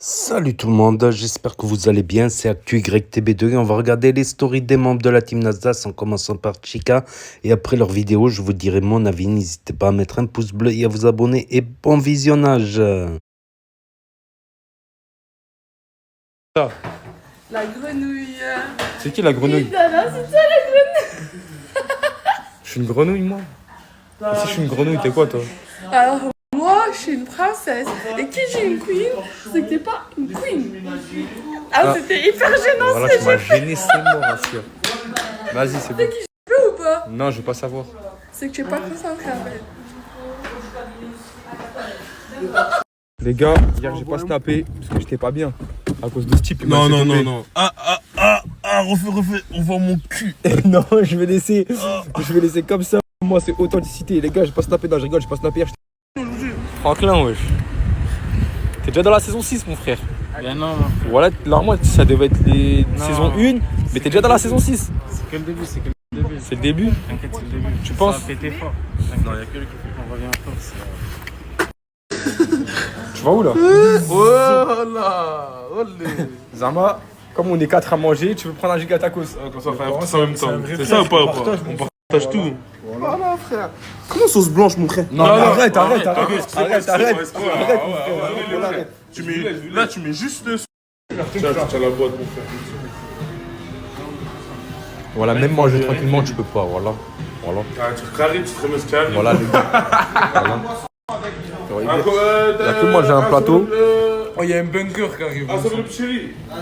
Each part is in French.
Salut tout le monde, j'espère que vous allez bien, c'est ActuYTB2 et on va regarder les stories des membres de la team Nasdaq en commençant par Chica et après leur vidéo je vous dirai mon avis, n'hésitez pas à mettre un pouce bleu et à vous abonner et bon visionnage. La grenouille. C'est qui la grenouille? C'est ça la grenouille. Je suis une grenouille moi? Si je suis une grenouille, t'es quoi toi? Alors moi, je suis une princesse. Et qui j'ai une queen, c'est que t'es pas une queen. Ah, c'était hyper gênant Voilà, ce tu m'as que j'ai fait. gêné, c'est mort, sûr. Vas-y, c'est bon. C'est qui je peux ou pas? Non, je veux pas savoir. C'est que tu es pas concentré en fait. Les gars, hier j'ai pas snappé parce que j'étais pas bien. À cause de ce type. Non. Refais, on voit mon cul. Non, je vais laisser comme ça. Moi, c'est authenticité. Les gars, j'ai pas snappé. Non, je rigole, j'ai pas snappé hier. Franklin, wesh. T'es déjà dans la saison 6, mon frère. Ben non. Voilà, normalement, ça devait être les saison 1, mais t'es déjà dans la saison 6. C'est que le début, C'est le début. T'inquiète, c'est le début. Tu penses? Ça a pété fort. Non, y'a que lui qui fait qu'on revient fort. Tu vas où là? Oh là. Zama, comme on est 4 à manger, tu veux prendre un giga tacos? Comme ça, on fait un plus en même temps. C'est ça ou pas? On partage tout. Voilà, frère. Comment sauce blanche, mon frère? Non, arrête. Là, tu mets juste le. Tiens, la boîte, mon frère. Voilà, même manger tranquillement, tu peux pas, voilà. Ah, tu carré, tu te remets ce carré. Voilà, les gars. Voilà. Il y a que moi, j'ai un plateau. Oh, il y a un bunker qui arrive. Ah, ça veut le chéri. Ah,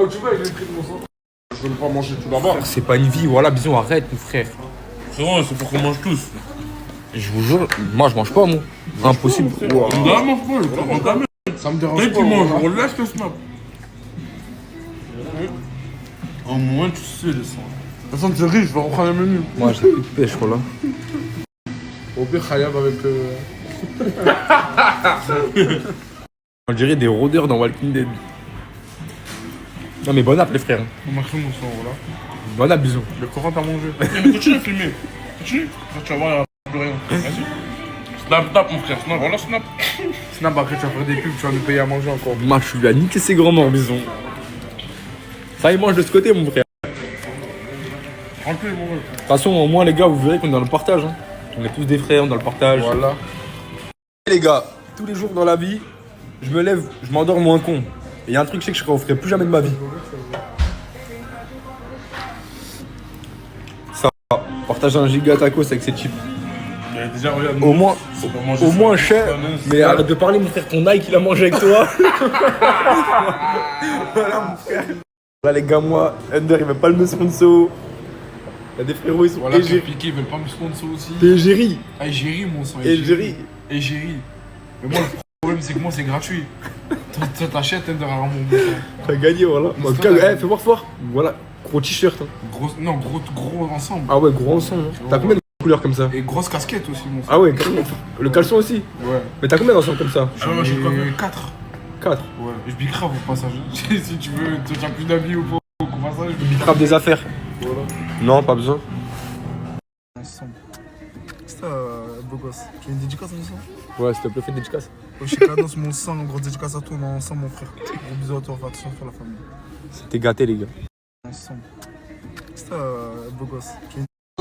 tu vois, je l'ai pris de mon sang. Je veux pas manger tout là-bas. C'est pas une vie, voilà, bisous, arrête, mon frère. Frérot, c'est pour qu'on mange tous. Je vous jure, moi je mange pas, moi. Impossible. Non, mange pas, je prends ta main. Ça me dérange pas. Dès qu'il mange, on lâche le snap. Au moins, tu sais le sang. De toute façon, tu es riche, je vais reprendre un menu. Moi j'ai plus de pêche, voilà. Au pire, Khayab avec. On dirait des rôdeurs dans Walking Dead. Non mais bon app les frères. On m'a créé mon sang, voilà. Bon app, bisous. Le Coran t'a mangé. Mais continue à filmer. Continue. Là, tu vas voir, il n'y a plus rien. Vas-y. Snap, mon frère. Snap, voilà, snap. Snap, après, tu vas faire des pubs, tu vas nous payer à manger encore. Moi je suis à niquer ses grands morts, bisous. Ça il mange de ce côté, mon frère. Remplis, mon frère. De toute façon, au moins les gars, vous verrez qu'on est dans le partage. Hein. On est tous des frères, on est dans le partage. Voilà. Les gars, tous les jours dans la vie, je me lève, je m'endors moins con. Et il y a un truc, je sais que je ne referai plus jamais de ma vie. Ça, partager un giga tacos avec ces types. Déjà, regarde, Au moins cher. Mais arrête de parler, mon frère, ton Nike il a mangé avec toi. Voilà, mon frère. Là, les gars, moi, Under, il veut pas le me sponsor. Il y a des frérots, ils sont Voilà, égérie. Piqué, ils veulent pas me sponsor aussi. T'es égérie. Ah, Égérie, mon sang. Égérie. Égérie. Mais moi, le problème, c'est que moi, c'est gratuit. Toi, t'achètes, Ender, à mon bon. T'as gagné, voilà. Mais En tout c'est cas, toi, fais voir fort. Voilà, gros t-shirt. Hein. Gros ensemble. Ah ouais, gros ensemble. Hein. T'as combien de couleurs comme ça? Et grosse casquette aussi, mon sang. Ah ouais, carrément. Le caleçon aussi. Ouais. Mais t'as combien d'ensemble comme ça? J'en ai 4. 4. Ouais. Je bicrave au passage. Si tu veux, tu as plus d'avis ou pas au passage. Bicrave des affaires. Voilà. Non, pas besoin. Ensemble. C'est beau gosse. Tu veux une dédicace à mon sang? Ouais, s'il te plaît, fais une dédicace. Je cadence mon sang, grosse dédicace à toi, on est ensemble, mon frère. Gros bisous à toi, fais attention sur la famille. C'était gâté, les gars. Ensemble. C'est beau gosse.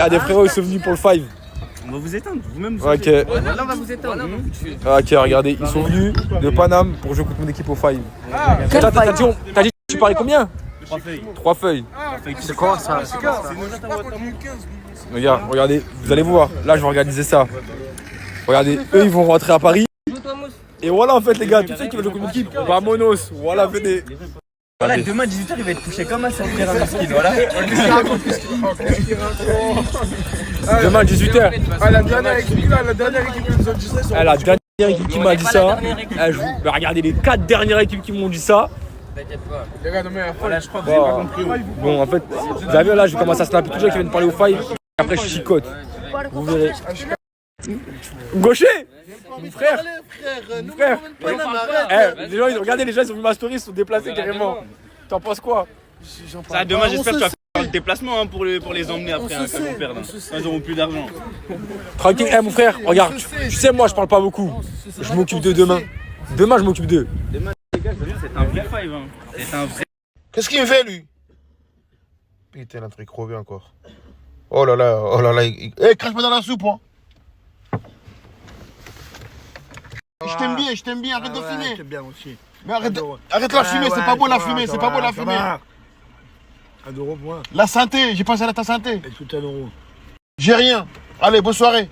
Ah, des frérots, ils sont venus pour le 5. On va vous éteindre, vous-même vous Ok. Là, on va vous éteindre. Ok, regardez, ils sont venus de Paname pour jouer contre mon équipe au 5. T'as dit, tu paries combien? 3 feuilles. 3 feuilles. C'est quoi ça? Regarde, regardez, vous allez voir. Là, je vais organiser ça. Regardez, eux, ils vont rentrer à Paris. Et voilà, en fait, les gars, tous ceux qui veulent jouer contre mon équipe, Vamonos. Voilà, venez. Voilà, demain 18h, il va être couché comme un sur le terrain de ski. Voilà. Demain, 18h. Ah, la dernière équipe qui nous a dit ça, Ah, la dernière équipe qui m'a dit ça. Regardez, les 4 dernières équipes qui m'ont dit ça. les gars, non mais Voilà, je crois que vous avez pas compris. Bon, en fait, vous avez vu, là, je vais commencer à snapper tous les gens qui viennent parler au 5. Après, je chicote. Vous verrez. Gaucher! Mon frère! Mon frère! Les gens, regardez, les gens, ils ont vu ma story, ils se sont déplacés carrément. T'en penses quoi? Ça, demain, j'espère que tu vas faire le déplacement hein, pour les emmener après quand ils vont perdre. Quand ils auront plus d'argent. Tranquille, mon frère, regarde, tu sais, moi, je parle pas beaucoup. Je m'occupe d'eux demain. Demain, je m'occupe d'eux. C'est un vrai five, hein. C'est un vrai. Qu'est-ce qu'il me fait, lui? Putain, il a un truc crevé encore. Oh là là. Eh, crache pas dans la soupe, hein. Je t'aime bien, arrête de fumer. Je t'aime bien aussi. Mais arrête la fumée, c'est pas beau la fumée, c'est pas beau la fumée. 1 euro pour moi. La santé, j'ai pensé à ta santé. Et tout 1 euro. J'ai rien. Allez, bonne soirée.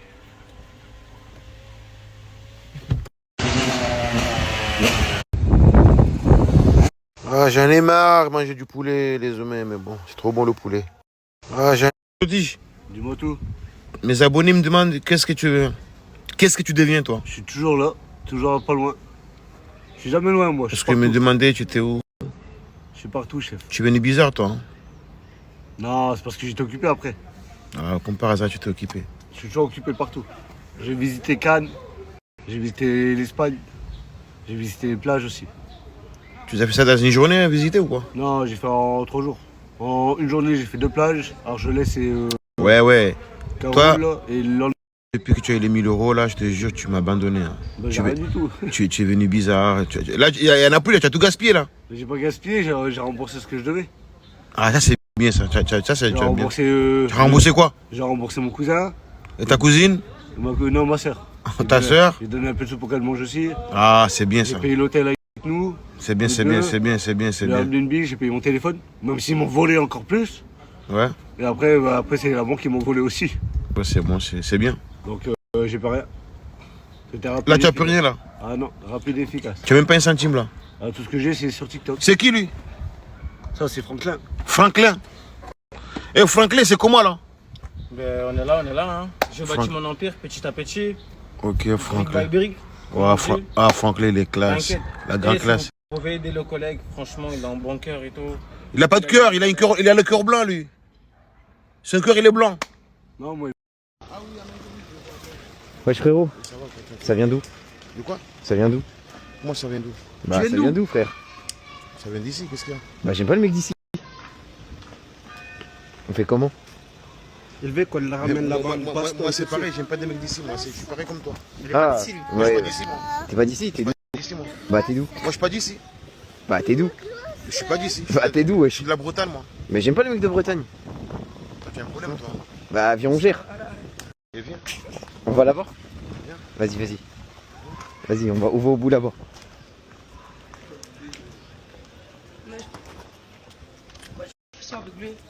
Ah, j'en ai marre de manger du poulet, les humains, mais bon, c'est trop bon le poulet. Ah, j'en ai dit. Dis-moi tout. Mes abonnés me demandent qu'est-ce que tu deviens, toi? Je suis toujours là, toujours pas loin. Je suis jamais loin, moi. Parce que me demandaient, tu étais où? Je suis partout, chef. Tu es venu bizarre, toi. Hein? Non, c'est parce que j'étais occupé après. Ah, comme par hasard, tu t'es occupé. Je suis toujours occupé partout. J'ai visité Cannes, j'ai visité l'Espagne, j'ai visité les plages aussi. Tu as fait ça dans une journée à visiter ou quoi? Non, j'ai fait en 3 jours. En une journée, j'ai fait 2 plages. Argelès et Ouais. Caroule, Toi là, et le lendemain, Depuis que tu as eu les 1000 euros, là, je te jure, tu m'as abandonné. Hein. j'ai rien du tout. Tu es venu bizarre. Là, il y en a plus, là, tu as tout gaspillé, là. J'ai pas gaspillé, j'ai remboursé ce que je devais. Ah, ça, c'est bien, ça. Ça, c'est J'ai bien. remboursé, Tu as remboursé quoi? j'ai remboursé mon cousin, Et ta cousine? non, ma soeur. Ta soeur? J'ai donné un peu de sous pour qu'elle mange aussi. Ah, c'est bien, J'ai ça. payé l'hôtel avec nous. C'est bien, les c'est deux. bien, c'est bien, c'est bien, c'est J'ai bien. amené une bille, j'ai payé mon téléphone. Même s'ils m'ont volé encore plus. Ouais, Et après, c'est la banque qui m'ont volé aussi. ouais, c'est bon, c'est bien. Donc j'ai pas rien. C'était rapide. Là, tu n'as et plus efficace. rien, là. Ah non, rapide et efficace. Tu n'as même pas un centime, là. Ah, tout ce que j'ai, c'est sur TikTok. C'est qui, lui? Ça, c'est Franklin. Franklin. Et Franklin, c'est comment, là? Ben, on est là. Hein. Je bâtis mon empire petit à petit. Ok, Brique Franklin. by brique. Ouais, Franklin, il est classe. T'inquiète. La grande Et classe. Vous pouvez aider le collègue, franchement, il a un bon cœur et tout. Il a pas de cœur, il a le cœur blanc, lui. Son cœur, il est blanc. Non, moi. Wesh frérot, ça vient d'où? De quoi? Ça vient d'où? Moi, ça vient d'où? Bah ça vient d'où frère? Ça vient d'ici, qu'est-ce qu'il y a? Bah j'aime pas le mec d'ici. On fait comment? Il veut qu'on le ramène là-bas. Moi, c'est pareil, j'aime pas des mecs d'ici, moi. Je suis pareil comme toi. Ah, Moi, je suis ouais. pas d'ici, moi. T'es pas d'ici, t'es d'où? D'ici, moi. Bah t'es d'où? Moi, je suis pas d'ici. Bah t'es d'où? Je suis pas d'ici. Bah t'es d'où Je wesh? suis de la Bretagne, moi. Mais j'aime pas le mec de Bretagne. Tu as un problème, toi. Bah viens on gère. Et viens. On va là-bas? Vas-y. Vas-y, on va au bout là-bas.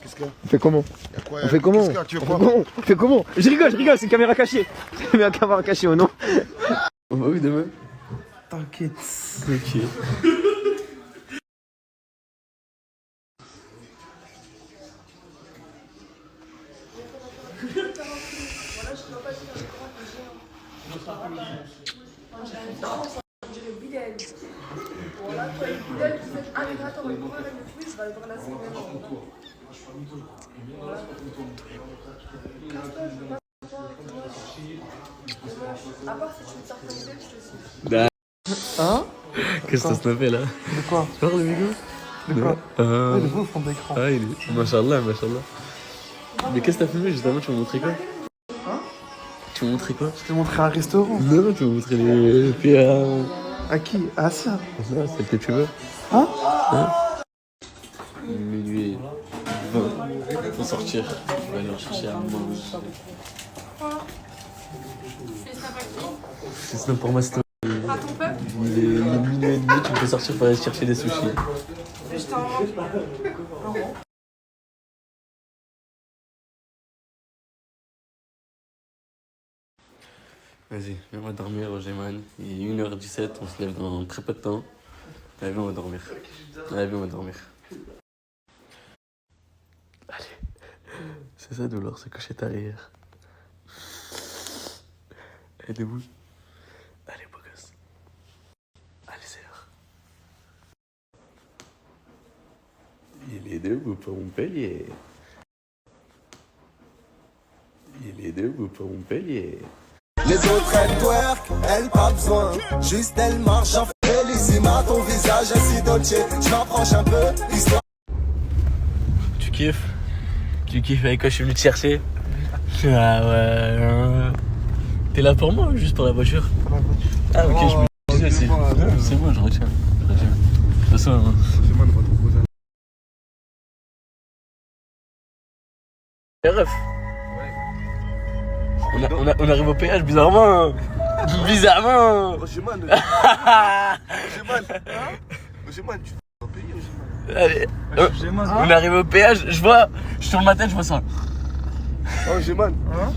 Qu'est-ce qu'il y a? On fait comment? Y a quoi? On fait comment? Qu'est-ce qu'il y a? Tu veux On quoi? fait comment? On fait comment? Je rigole, c'est une caméra cachée. C'est une caméra cachée, oh non? On va où demain? T'inquiète. Ok. Hein? Qu'est-ce que ça fait là? De quoi? Tu vois le micro? De quoi? Ah, De vous, fond d'écran. il est. Machallah. Mais qu'est-ce que t'as filmé justement? Tu m'as montré quoi? Hein? Tu m'as montré quoi? Je t'ai montré un restaurant. Non, tu m'as montré les. Puis À qui? À ça. non, c'est que tu veux. Hein? Minuit 20. Faut sortir. On va aller en chercher à manger. C'est Snap pour ma story. Il est minuit et demi, tu peux sortir pour aller chercher des sushis. Vas-y, viens-moi dormir, Rogerman. Il est 1h17, on se lève dans très peu de temps. Allez, viens, on va dormir. Allez. C'est ça, Douleur, se coucher derrière. Allez, debout. Allez, beau gosse. Allez, c'est l'heure. Il est debout pour Montpellier. Les autres elles twerk, elles pas besoin. Juste elles marchent en Bellissima, ton visage est si dolce. Je m'approche un peu, histoire. Tu kiffes avec quoi je suis venu te chercher? Ah ouais. T'es là pour moi ou juste pour la voiture? Pour la voiture. Ah ok, je me disais aussi. C'est bon, je retiens. toute façon. Ojeman va te proposer un. Eh, ref. On arrive au péage bizarrement. Bizarrement. Ojeman. Ojeman, tu vas payer Ojeman. Allez. On arrive au péage, je tourne ma tête, je vois ça. Ojeman. Hein?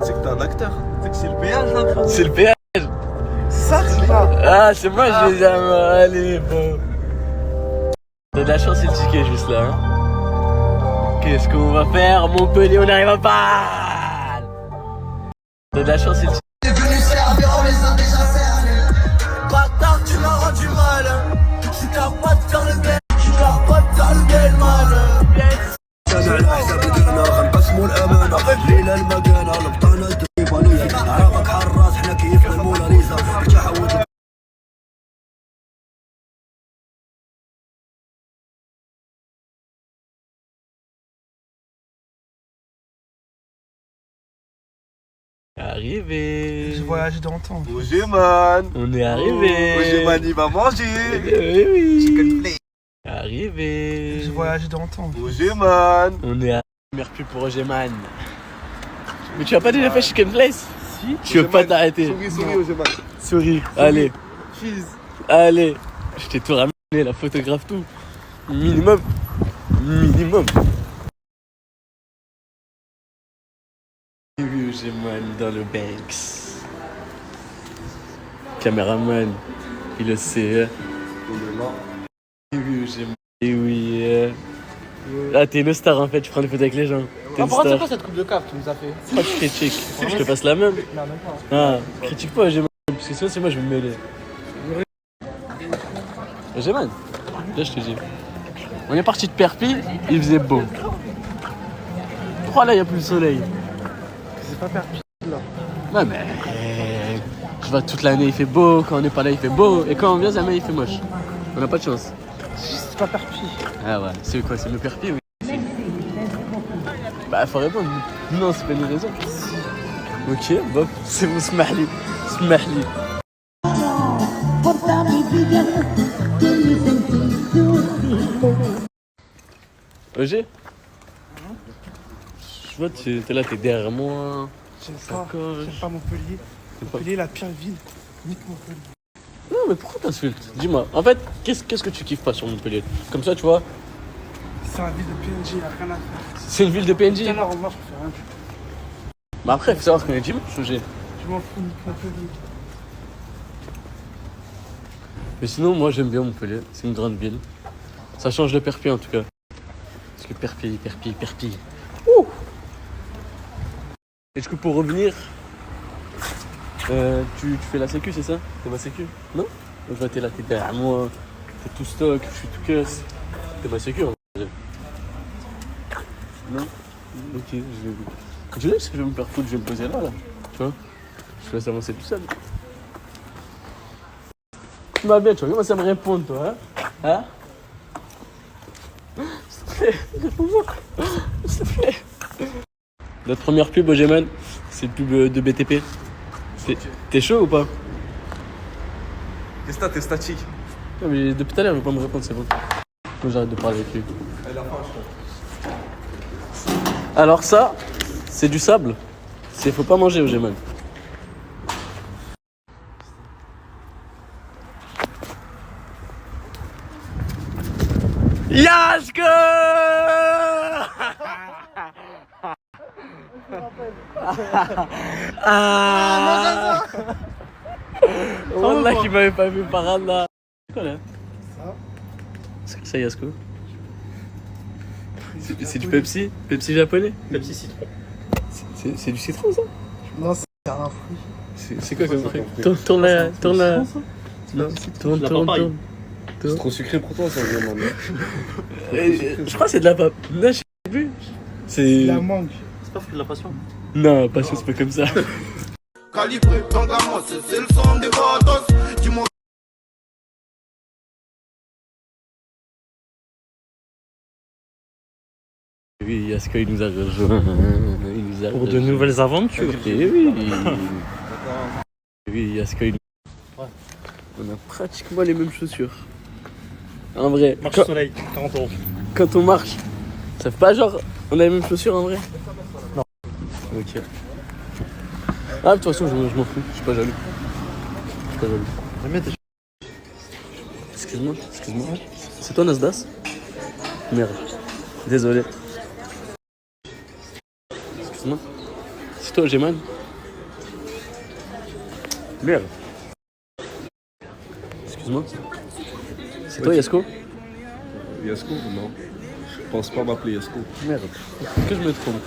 C'est que t'es un acteur. C'est que c'est le péage là, frère. C'est le péage. C'est ça, c'est ça. Ah, c'est moi, je les aime. Allez, bon. T'as de la chance, c'est le ticket juste là. Hein. Qu'est-ce qu'on va faire, Montpellier? On arrive à Bâle. T'as de la chance, c'est le ticket. T'es venu servir, on les a déjà cernés. Bâtard, tu m'as rendu mal. J'suis capable de faire le bien. J'suis capable de faire le bien, man. انا الحساب درنا غنقسمو الامانه ليله المكانه البطانه الديفانيه عرفك حراس حنا كيفنا الموناليزا ارتاح عود. Arrivé. J'ai voyagé dans le temps. Ojeman. On est arrivé. Ojeman, il va manger. Oui. Chicken plate. Arrivé. J'ai voyagé dans le temps. Ojeman. On est à première pub pour Ojeman. Mais tu as pas déjà fait Chicken Place? Si. Tu veux pas t'arrêter? Souris, Ojeman. Souris. Allez. Allez. Je t'ai tout ramené, la photographe, tout. Minimum. Oui, Ojeman dans le Banks. Caméraman, il le sait. Oui, Ojeman. Et oui. Ah, t'es une star en fait, tu prends des photos avec les gens. T'es une star. C'est quoi cette coupe de cave que tu nous as fait? Pourquoi tu critiques? Je te passe la même. Non, même pas. Ah, critique pas Ojeman, parce que sinon c'est moi je vais me mêler. Ojeman, là je te dis. On est parti de Perpi, il faisait beau. Pourquoi là il n'y a plus le soleil? C'est pas Perpi là. Ouais mais... Je vois toute l'année il fait beau, quand on n'est pas là il fait beau, et quand on vient jamais il fait moche. On n'a pas de chance. C'est pas Perpi. Ah ouais, c'est quoi? C'est le Perpi ou Bah faut répondre. Non, c'est pas une raison. Ok, bon, c'est bon, smahli. OG? Je vois, t'es là, t'es derrière moi. J'aime pas Montpellier. Montpellier, la pire ville. Nique Montpellier. Non, mais pourquoi t'insultes? Dis-moi. En fait, qu'est-ce que tu kiffes pas sur Montpellier? Comme ça, tu vois. C'est la ville de PNJ, y'a rien à faire. C'est une ville de PNJ? Tout à l'heure, moi, je fais rien. Mais après, faut savoir qu'on est dimanche, OG. Je m'en fous, nique Montpellier. Mais sinon, moi, j'aime bien Montpellier. C'est une grande ville. Ça change de Perpi, en tout cas. Parce que Perpi. Ouh! Et du coup, pour revenir, tu fais la sécu, c'est ça? T'es ma sécu? Non? Je vois, t'es là, t'es derrière moi, t'es tout stock, je suis tout casse. T'es ma sécu, en vrai. Non? Ok, je vais... Tu sais, si je vais me faire foutre, je vais me poser là, tu vois? Je laisse avancer tout seul. Tu m'as bien, tu vois, commence à me répondre, toi, hein? S'il te plaît, réponds-moi. S'il te plaît. Notre première pub, Ojeman, c'est pub de BTP. T'es chaud ou pas? Qu'est-ce que t'as, t'es statique? Non, mais depuis tout à l'heure, il veut pas me répondre, c'est bon. Faut que j'arrête de parler avec lui. Alors ça, c'est du sable. Faut pas manger, Ojeman. Yasko! Wallah qui m'avait pas vu par Allah. C'est quoi là? C'est quoi ça, Yasko? C'est du Pepsi? Pepsi japonais? Pepsi citron. C'est du citron ça? Non, c'est un fruit. C'est quoi comme fruit? Tourne la... Non, tourne. C'est trop sucré pour toi, ça, Ojeman. Je crois que c'est de la pape. Non, je sais plus. C'est... La mangue. C'est pas fruit de la passion. Non, pas chose, c'est pas comme ça. Calibré, dans la masse, c'est le son des vatos. Dis-moi. Oui, Yasko, il nous a rejoint. Pour de nouvelles aventures. Et oui. Oui, Yasko, il... On a pratiquement les mêmes chaussures. En vrai. Marche au soleil, 40 €. Quand on marche, ça fait pas genre on a les mêmes chaussures en vrai? Non. Ok. Ah, de toute façon, je m'en fous, je suis pas jaloux. Je suis pas jaloux. Excuse-moi. C'est toi Nasdas? Merde. Désolé. Excuse-moi. C'est toi Geman? Merde. Excuse-moi. C'est toi Yasko? Yasko? Non. Je pense pas m'appeler Yasko. Merde. Que je me trompe.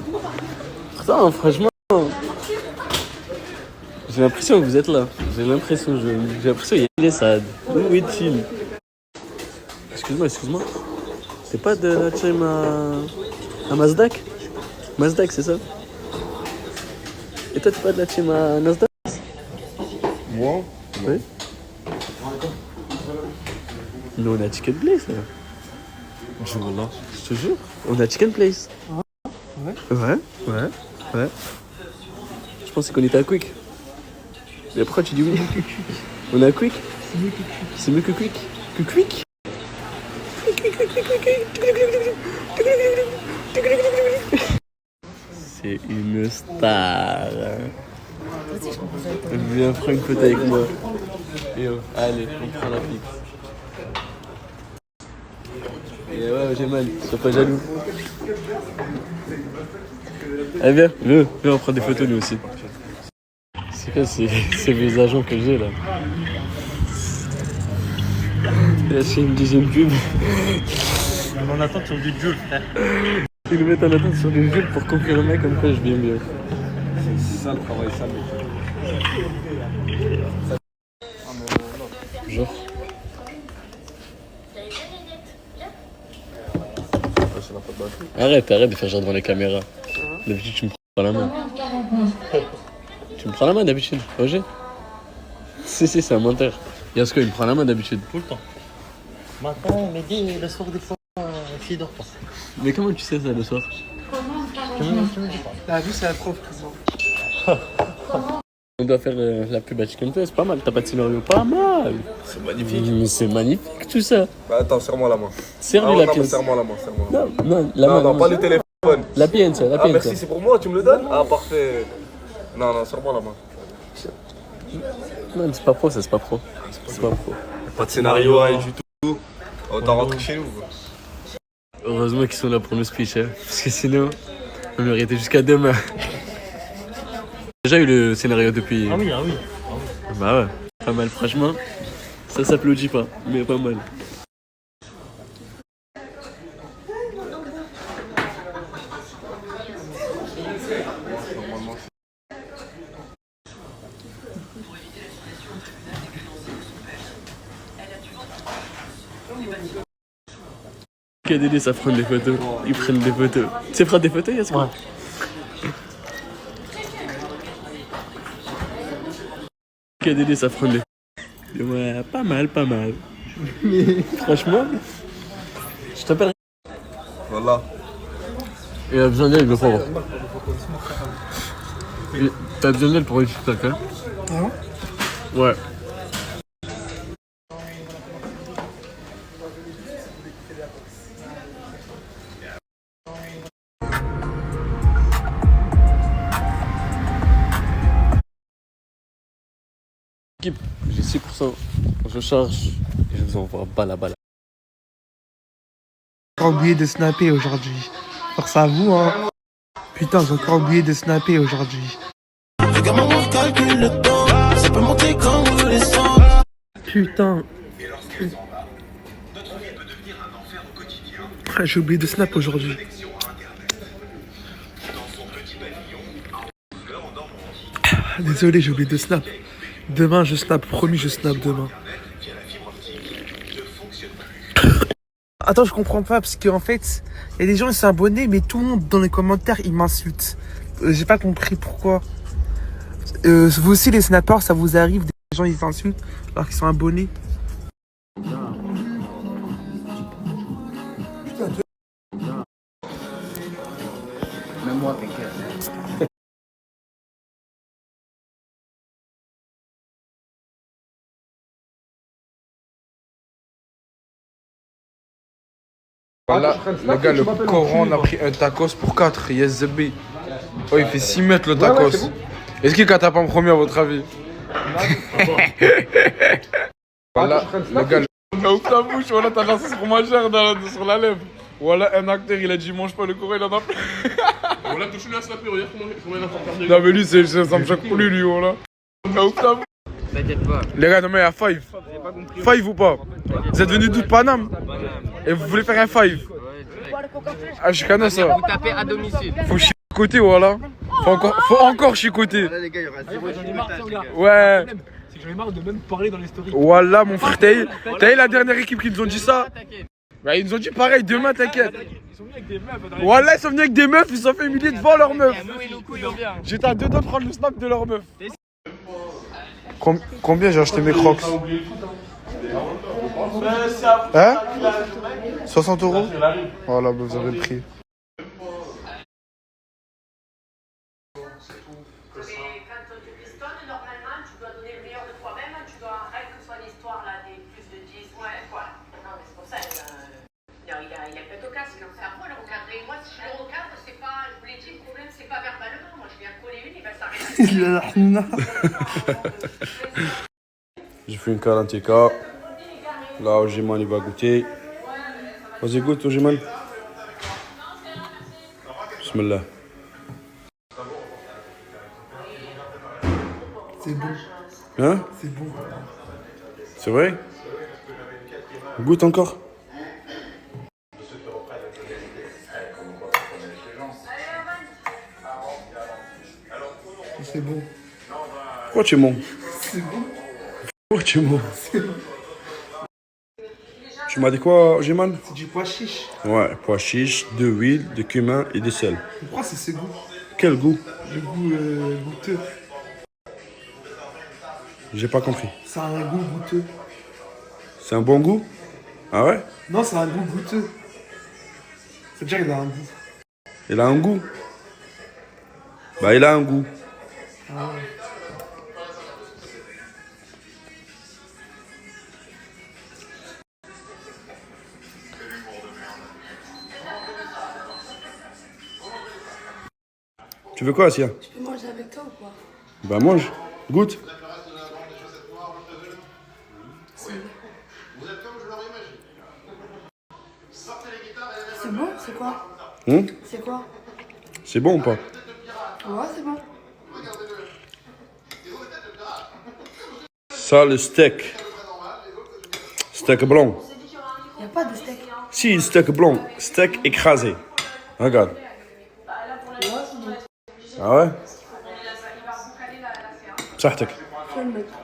Putain, franchement. J'ai l'impression que vous êtes là. J'ai l'impression qu'il est sad. Où est-il? Excuse-moi. C'est pas de la team à Mazdak? Mazdak, c'est ça? Et toi, t'es pas de la team à Nasdaq? Moi? Oui. Nous, on a Chicken Place, là. Voilà. Je te jure, on a Chicken Place. Ouais. Je pensais qu'on était à Quick. Mais pourquoi tu dis oui? On est à Quick? C'est mieux que Quick. Que Quick? C'est une star. Viens, prends une photo avec moi. Allez, on prend la pique. Et ouais, j'ai mal, sois pas jaloux. Allez, viens, on prend des photos nous aussi. C'est quoi ces vieux agents que j'ai là? Là, c'est une deuxième pub. On en attend sur du Joule, frère. Ils nous mettent en attente sur des Jules pour confirmer comme quoi je viens bien. C'est ça le travail, ça, mec. Genre. Arrête de faire genre devant les caméras. D'habitude, tu me prends pas la main. Tu me prends la main d'habitude, Roger? Si, c'est un menteur. Yasko, il me prend la main d'habitude. Tout le temps. Matin, midi, le soir, des fois, la fille dort pas. Mais comment tu sais ça le soir? Tu me dis pas. La vue, c'est la prof. On doit faire la pub à Chicken Place, pas mal. T'as pas de scénario? Pas mal. C'est magnifique. Mais c'est magnifique tout ça. Bah attends, serre-moi la main. Serre-lui Ah, la non, mais pièce. serre-moi la main, Non, la main. Non, pas le téléphone. La pièce, ça, la Ah, pièce. merci, c'est pour moi, tu me le donnes? Ah, parfait. Non, serre-moi la main. Non, c'est pas pro, ça, c'est pas pro. C'est pas pro. Pas de scénario, rien du tout. Autant rentrer chez nous. Heureusement qu'ils sont là pour nous speech, hein, parce que sinon, on aurait été jusqu'à demain. J'ai déjà eu le scénario depuis. Ah oui. Bah ouais, pas mal, franchement. Ça s'applaudit pas, mais pas mal. KDD, ça prend des photos. Ils prennent des photos. Tu sais prendre des photos, Yasmin? Ouais. KDD, ça prend des photos. Ouais, pas mal. Franchement, je t'appelle. Voilà. Il a besoin d'elle, il veut pas voir. T'as besoin d'elle pour réussir ta carrière? Ouais. J'ai 6%, je charge et je vous envoie bala. J'ai encore oublié de snapper aujourd'hui. Force à vous, hein. Putain, j'ai encore oublié de snapper aujourd'hui. Regarde mon calcule le temps, ça peut monter quand vous le sentez. Putain. Ah, j'ai oublié de snap aujourd'hui. Désolé, j'ai oublié de snap. Demain, je snap. Promis, je snap demain. Attends, je comprends pas parce qu'en fait, il y a des gens qui sont abonnés, mais tout le monde dans les commentaires, ils m'insultent. J'ai pas compris pourquoi. Vous aussi, les snappers, ça vous arrive, des gens ils insultent alors qu'ils sont abonnés. Même moi, t'inquiète. Voilà, le gars, le Coran, on a pris un tacos pour 4. Yes, the B. Oh, il fait 6 mètres le tacos. Est-ce qu'il tape en premier à votre avis? Voilà, le gars, ouvre ta bouche, voilà, t'as lancé sur ma chair sur la lèvre. Voilà, un acteur, il a dit mange pas le Coran, il en a pris. Voilà, touche-lui à snapper, regarde comment il a fait faire. Non, mais lui, ça me choque plus, lui, voilà. Ouvre ta bouche. T'inquiète pas. Les gars, non, mais il y a 5. 5 ou pas? Vous êtes venus d'où de Paname? Et vous voulez faire un 5? Ah, je connais ça. Vous tapez à domicile. Faut chicoter, voilà. Faut encore chicoter. Ouais. C'est que j'en ai marre de même parler dans les stories. Voilà, mon frère, t'as eu la dernière équipe qui nous ont dit ça? Bah, ils nous ont dit pareil, demain, t'inquiète. Ils sont venus avec des meufs. Voilà, ils sont venus avec des meufs, ils se sont fait humilier devant leurs meufs. J'étais à 2 doigts de prendre le snap de leurs meufs. Combien j'ai acheté mes crocs? Hein? 60 €? Voilà, vous avez le prix. J'ai fait une karantéka. Là, Ojiman, il va goûter. Vas-y, goûte, Ojiman. Bismillah. C'est bon. Hein? C'est bon. C'est vrai? Goûte encore. C'est bon. Pourquoi tu es bon? C'est bon. Pourquoi tu es bon? Tu m'as dit quoi, Ojiman? C'est du pois chiche. Ouais, pois chiche, de huile, de cumin et de sel. Pourquoi c'est ce goût? Quel goût? Le goût goûteux. J'ai pas compris. C'est un goût goûteux. C'est un bon goût? Ah ouais? Non, c'est un goût goûteux. C'est-à-dire qu'il a un goût. Il a un goût? Bah, il a un goût. Ah. Tu veux quoi, Asia? Je peux manger avec toi ou quoi? Bah, mange. Goûte. C'est bon? C'est quoi? C'est quoi? C'est bon ou pas? Ouais, c'est bon. Ça, le steak. Steak blanc. Y'a pas de steak. Si, steak blanc. Steak écrasé. Regarde. Ah ouais? Sartek.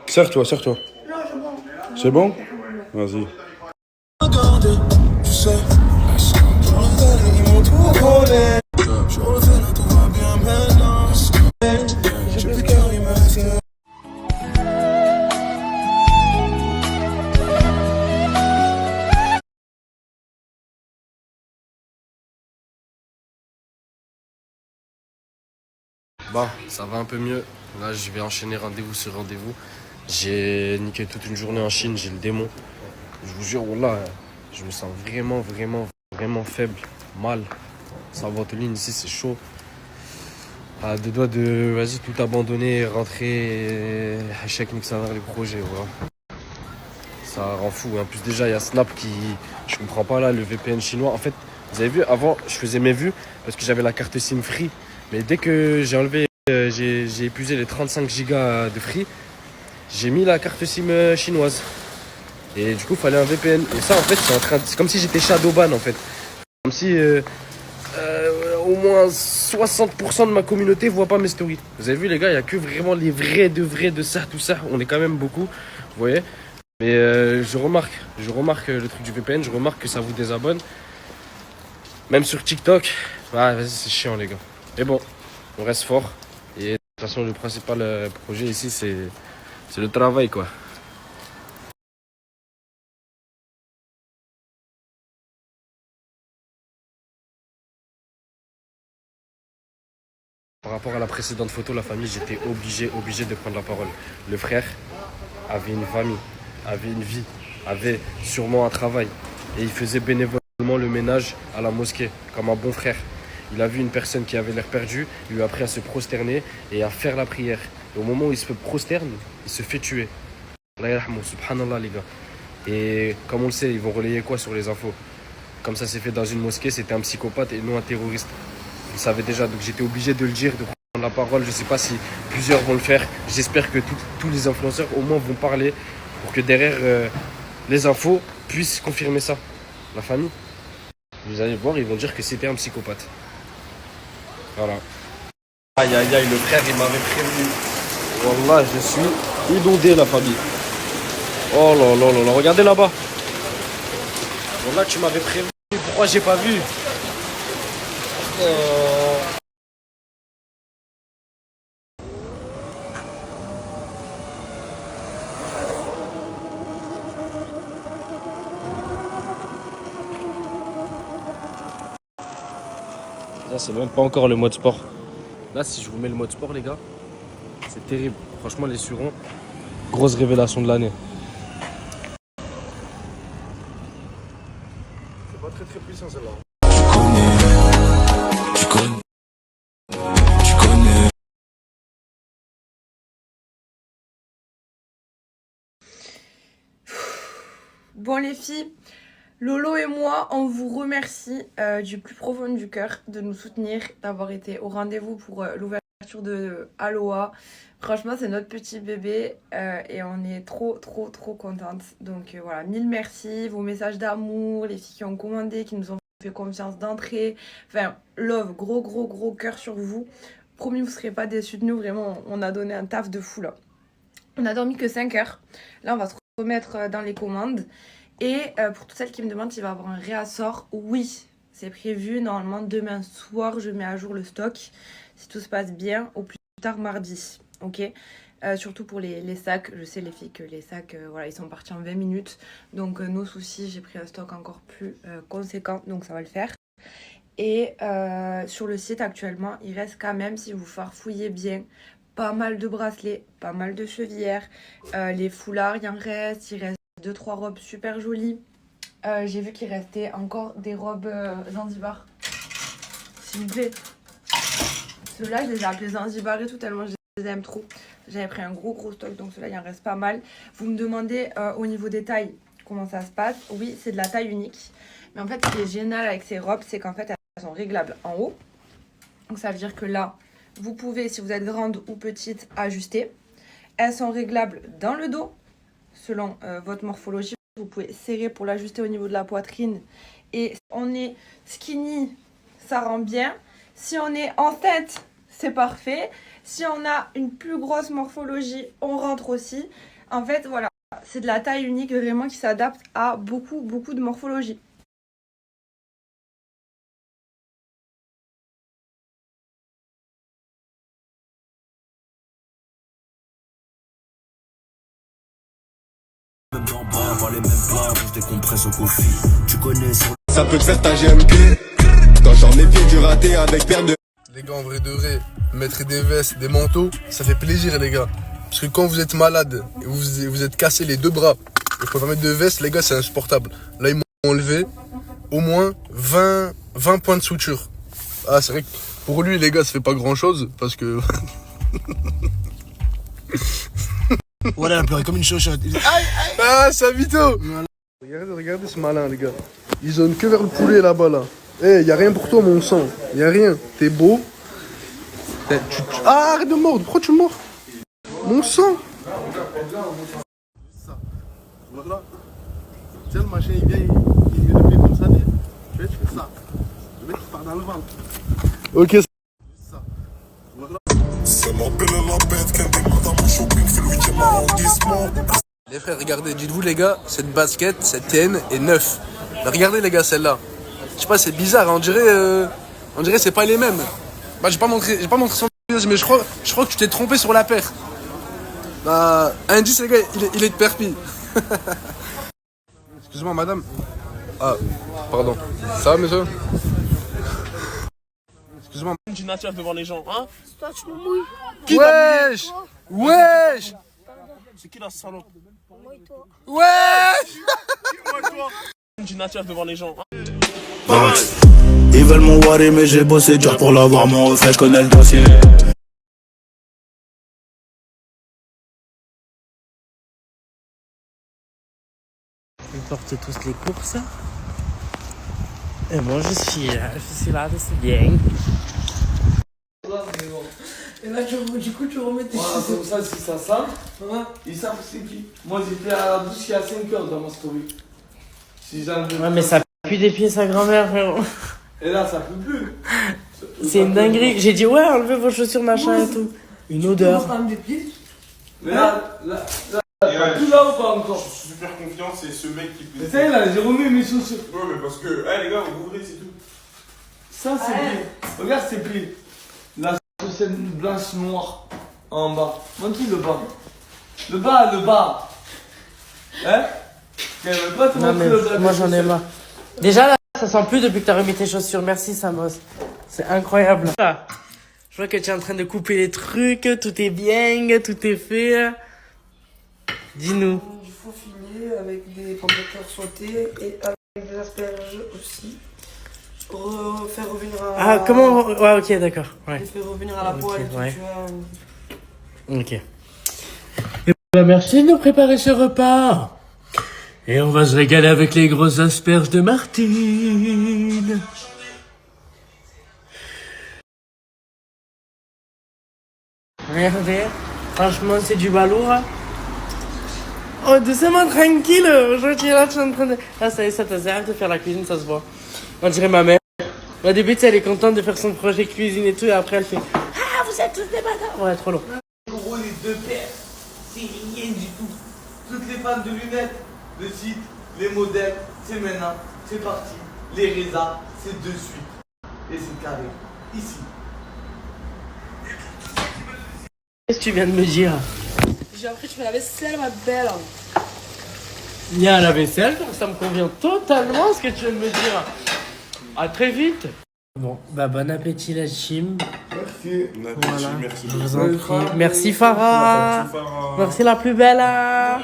Serre-toi, serre-toi. Non, c'est bon. C'est bon? Vas-y. Bon, ça va un peu mieux. Là, je vais enchaîner rendez-vous sur rendez-vous. J'ai niqué toute une journée en Chine, j'ai le démon. Je vous jure, là, je me sens vraiment faible, mal. Ça ventoline ici, c'est chaud. À deux doigts de, vas-y, tout abandonner, rentrer, échec, nique sa mère, les projets, voilà. Ça rend fou. En plus, déjà, il y a Snap qui, je comprends pas là, le VPN chinois. En fait, vous avez vu, avant, je faisais mes vues parce que j'avais la carte SIM free. Mais dès que j'ai enlevé, j'ai épuisé les 35 gigas de free, j'ai mis la carte SIM chinoise. Et du coup, il fallait un VPN. Et ça, en fait, c'est comme si j'étais shadowban, en fait. Comme si au moins 60% de ma communauté voit pas mes stories. Vous avez vu, les gars, il n'y a que vraiment les vrais de ça, tout ça. On est quand même beaucoup, vous voyez. Mais je remarque le truc du VPN, je remarque que ça vous désabonne. Même sur TikTok, ah, vas-y, c'est chiant, les gars. Mais bon, on reste fort. Et de toute façon, le principal projet ici, c'est le travail, quoi. Par rapport à la précédente photo, la famille, j'étais obligé de prendre la parole. Le frère avait une famille, avait une vie, avait sûrement un travail. Et il faisait bénévole. le ménage à la mosquée, comme un bon frère. Il a vu une personne qui avait l'air perdue, il lui a appris à se prosterner et à faire la prière. Et au moment où il se prosterne, il se fait tuer. Allah yarhamou, subhanallah les gars. Et comme on le sait, ils vont relayer quoi sur les infos? Comme ça s'est fait dans une mosquée, c'était un psychopathe et non un terroriste. Vous le savez déjà, donc j'étais obligé de le dire, de prendre la parole. Je ne sais pas si plusieurs vont le faire. J'espère que tous les influenceurs au moins vont parler pour que derrière les infos puissent confirmer ça. La famille, vous allez voir, ils vont dire que c'était un psychopathe. Voilà. Aïe aïe aïe, le frère il m'avait prévenu. Wallah, je suis inondé la famille. Oh là là là là, regardez là-bas. Wallah, tu m'avais prévenu. Pourquoi j'ai pas vu? Là, c'est même pas encore le mode sport. Là, si je vous mets le mode sport, les gars, c'est terrible. Franchement, les surons, grosse révélation de l'année. C'est pas très puissant celle-là. Tu connais. Bon les filles, Lolo et moi, on vous remercie du plus profond du cœur de nous soutenir, d'avoir été au rendez-vous pour l'ouverture de Aloha. Franchement, c'est notre petit bébé et on est trop contente. Donc voilà, mille merci, vos messages d'amour, les filles qui ont commandé, qui nous ont fait confiance d'entrée. Enfin, love, gros cœur sur vous. Promis, vous ne serez pas déçus de nous, vraiment, on a donné un taf de fou là. On a dormi que 5 heures. Là, on va se remettre dans les commandes. Et pour toutes celles qui me demandent s'il va y avoir un réassort, oui, c'est prévu. Normalement, demain soir, je mets à jour le stock. Si tout se passe bien, au plus tard mardi. Ok, surtout pour les sacs. Je sais les filles que les sacs, voilà, ils sont partis en 20 minutes. Donc, nos soucis, j'ai pris un stock encore plus conséquent. Donc, ça va le faire. Et sur le site actuellement, il reste quand même, si vous farfouillez bien, pas mal de bracelets, pas mal de chevillères. Les foulards, il en reste. Il reste 2-3 robes super jolies. J'ai vu qu'il restait encore des robes Zanzibar. S'il vous plaît. Ceux-là, je les ai appelés Zanzibar et tout, tellement je les aime trop. J'avais pris un gros stock, donc ceux-là, il en reste pas mal. Vous me demandez au niveau des tailles comment ça se passe. Oui, c'est de la taille unique. Mais en fait, ce qui est génial avec ces robes, c'est qu'en fait, elles sont réglables en haut. Donc ça veut dire que là, vous pouvez, si vous êtes grande ou petite, ajuster. Elles sont réglables dans le dos, selon votre morphologie. Vous pouvez serrer pour l'ajuster au niveau de la poitrine. Et si on est skinny, ça rend bien. Si on est enceinte, c'est parfait. Si on a une plus grosse morphologie, on rentre aussi. En fait, voilà, c'est de la taille unique vraiment qui s'adapte à beaucoup de morphologies. Ça peut te faire ta GMP quand j'en ai fait du raté avec paire de... Les gars, en vrai de vrai, mettre des vestes, des manteaux, ça fait plaisir les gars. Parce que quand vous êtes malade et vous êtes cassé les 2 bras, il faut pas mettre de veste, les gars, c'est insupportable. Là, ils m'ont enlevé au moins 20 points de suture. Ah, c'est vrai que pour lui, les gars, ça fait pas grand chose parce que... Voilà, elle a pleuré comme une chochotte. Ah, Savito voilà. Regardez ce malin, les gars. Ils zonnent que vers le poulet là-bas, là. Eh, y a rien pour toi, mon sang. Y a rien. T'es beau. Ah, arrête de mordre. Pourquoi tu mords? Mon sang. Ça. Voilà. Tiens, le machin, il vient, il met le pied comme ça. Tu fais ça. Le mec, il part dans le ventre. Ok. Ça. Voilà. C'est mon belle la bête, qu'un des madame au shopping fait le 8e arrondissement. Les frères, regardez, dites-vous les gars, cette basket, cette tienne est neuve. Mais regardez les gars, celle-là. Je sais pas, c'est bizarre, on dirait c'est pas les mêmes. Bah, j'ai pas montré son visage, mais je crois que tu t'es trompé sur la paire. Bah, indice les gars, il est de Perpi. Excuse-moi madame. Ah, pardon. Ça va monsieur? Excuse-moi. Du nature devant les gens, hein? Toi, tu me mouilles. Qui wesh! Wesh! C'est qui la salope? Moi et toi. Wesh! Du nature devant les gens, hein? Ils veulent mon wari mais j'ai bossé dur pour l'avoir, mon reflet je connais le dossier. Ils portent tous les courses. Et moi je suis là, c'est bien. Et là, du coup, tu remets tes Voilà, comme ça, si ça sent, ils savent c'est qui. Moi, j'étais à la douche il y a 5 heures dans ma story. Si j'enlève. Ouais, mais ça pue des pieds sa grand-mère, frérot. Et là, ça pue plus. C'est une dinguerie. J'ai dit, ouais, enlevez vos chaussures, machin et tout. Une odeur. Mais là, tout là ou pas encore? Je suis super confiant, c'est ce mec qui peut. Ça y est, là, j'ai remis mes chaussures. Ouais, mais parce que, les gars, vous ouvrez, c'est tout. Ça, c'est plié. Regarde, c'est plié. La chaussette blanche noire en bas. Montre le bas. Le bas. Hein? Non, mais moi j'en ai marre. Déjà là, ça sent plus depuis que t'as remis tes chaussures. Merci, Samos. C'est incroyable. Je vois que tu es en train de couper les trucs. Tout est bien, tout est fait. Dis-nous. Il faut filer avec des pommes de terre sautées et avec des asperges aussi. Pour faire revenir à... Ah, comment... Ouais, ok, d'accord. Ouais. Faire revenir à la poêle et tout, ouais. tu vois. Ok. Et merci de nous préparer ce repas. Et on va se régaler avec les grosses asperges de Martine. Regardez, franchement c'est du balourd. Oh, doucement, tranquille. Aujourd'hui tu es là, tu es en train de... Ah, ça y est, ça t'a servi de faire la cuisine, ça se voit. On dirait ma mère. Au début, elle est contente de faire son projet cuisine et tout, et après elle fait ah, vous êtes tous des bâtards. Ouais, trop long. En gros, les deux paires, c'est rien du tout. Toutes les pannes de lunettes, le site, les modèles, c'est maintenant, c'est parti. Les résas, c'est de suite. Et c'est carré, ici. Qu'est-ce que tu viens de me dire? J'ai appris que tu fais la vaisselle, ma belle. Il y a la vaisselle, ça me convient totalement ce que tu viens de me dire. À très vite. Bon, bah bon appétit la team. Merci. Voilà. Merci. Je vous en prie. Merci Farah. Merci la plus belle. Ah